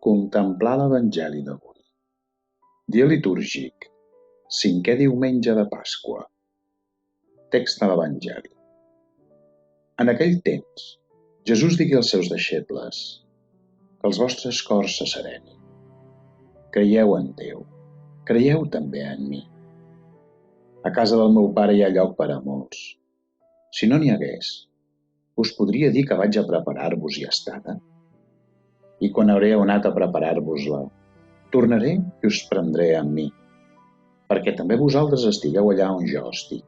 Contemplar l'Evangeli d'avui. Dia litúrgic, 5è diumenge de Pasqua. Text de l'Evangeli. En aquell temps, Jesús digué als seus deixebles: que els vostres cors se serenin. Creieu en Déu, creieu també en mi. A casa del meu pare hi ha lloc per a molts. Si no n'hi hagués, us podria dir que vaig a preparar-vos i estada. I quan hauré anat a preparar-vos-la, tornaré i us prendré amb mi, perquè també vosaltres estigueu allà on jo estic.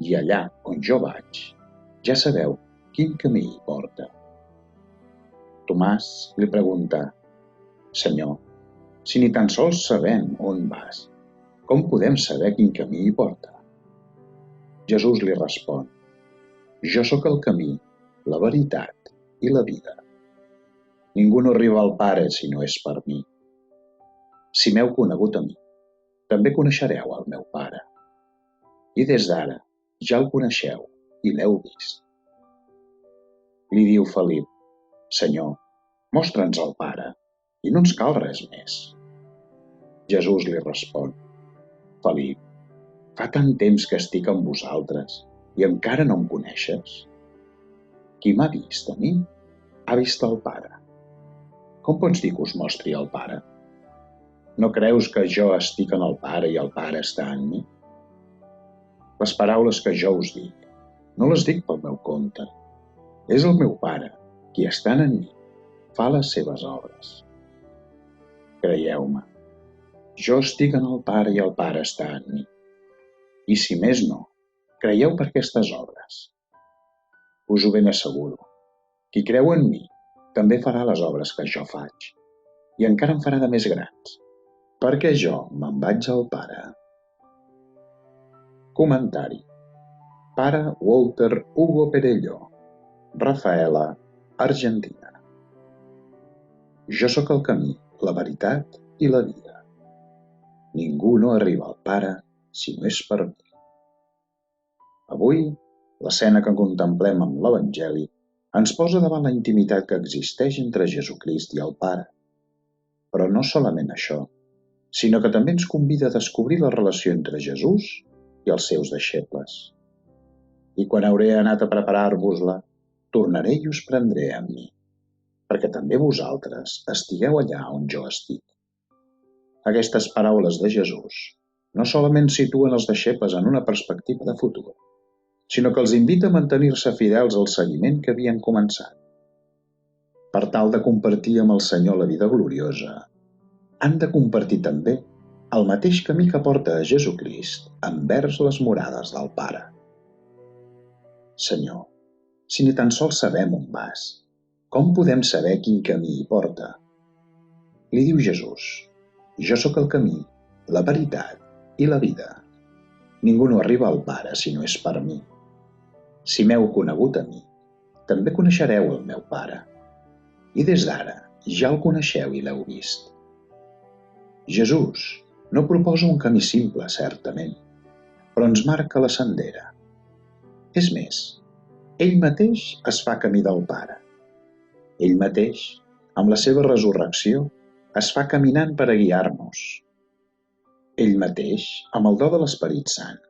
I allà on jo vaig, ja sabeu quin camí hi porta. Tomàs li preguntà: Senyor, si ni tan sols sabem on vas, com podem saber quin camí hi porta? Jesús li respon: Jo sóc el camí, la veritat i la vida. Ningú no arriba al Pare si no és per mi. Si m'heu conegut a mi, també coneixereu el meu Pare. I des d'ara ja el coneixeu i l'heu vist. Li diu Felip: Senyor, mostra'ns el Pare, i no ens cal res més. Jesús li respon: Felip, fa tant temps que estic amb vosaltres i encara no em coneixes? Qui m'ha vist a mi, ha vist el Pare. Com pots dir que us mostri el Pare? No creus que jo estic en el Pare i el Pare està en mi? Les paraules que jo us dic, no les dic pel meu compte. És el meu Pare, qui està en mi, fa les seves obres. Creieu-me, jo estic en el Pare i el Pare està en mi. I si més no, creieu per aquestes obres. Us ho ben asseguro, qui creu en mi també farà les obres que jo faig, i encara en farà de més grans, perquè jo me'n vaig al Pare. Comentari: Pare Walter Hugo Perelló, Rafaela, Argentina. Jo sóc el camí, la veritat i la vida. Ningú no arriba al Pare si no és per mi. Avui, l'escena que contemplem amb l'Evangeli ens posa davant la intimitat que existeix entre Jesucrist i el Pare. Però no solament això, sinó que també ens convida a descobrir la relació entre Jesús i els seus deixebles. I quan hauré anat a preparar-vos-la, tornaré i us prendré amb mi, perquè també vosaltres estigueu allà on jo estic. Aquestes paraules de Jesús no solament situen els deixebles en una perspectiva de futur, sinó que els invita a mantenir-se fidels al seguiment que havien començat. Per tal de compartir amb el Senyor la vida gloriosa, han de compartir també el mateix camí que porta a Jesucrist envers les morades del Pare. Senyor, si ni tan sols sabem on vas, com podem saber quin camí hi porta? Li diu Jesús: Jo sóc el camí, la veritat i la vida. Ningú no arriba al Pare si no és per mi. Si m'heu conegut a mi, també coneixereu el meu Pare. I des d'ara ja el coneixeu i l'heu vist. Jesús no proposa un camí simple, certament, però ens marca la sendera. És més, ell mateix es fa camí del Pare. Ell mateix, amb la seva resurrecció, es fa caminant per a guiar-nos. Ell mateix, amb el do de l'Esperit Sant,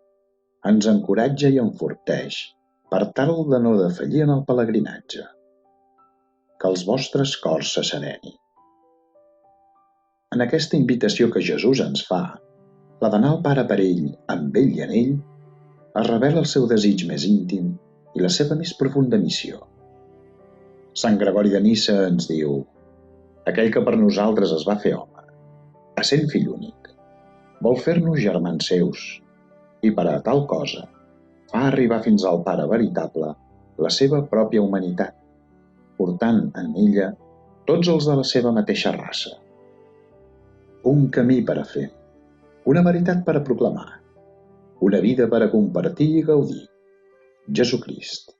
ens encoratja i enforteix per tal de no defallir en el pelegrinatge. Que els vostres cors se serenin. En aquesta invitació que Jesús ens fa, la d'anar al Pare per ell, amb ell i en ell, es revela el seu desig més íntim i la seva més profunda missió. Sant Gregori de Nissa ens diu: aquell que per nosaltres es va fer home, essent fill únic, vol fer-nos germans seus, i per a tal cosa fa arribar fins al Pare veritable la seva pròpia humanitat, portant en ella tots els de la seva mateixa raça. Un camí per a fer, una veritat per a proclamar, una vida per a compartir i gaudir. Jesucrist.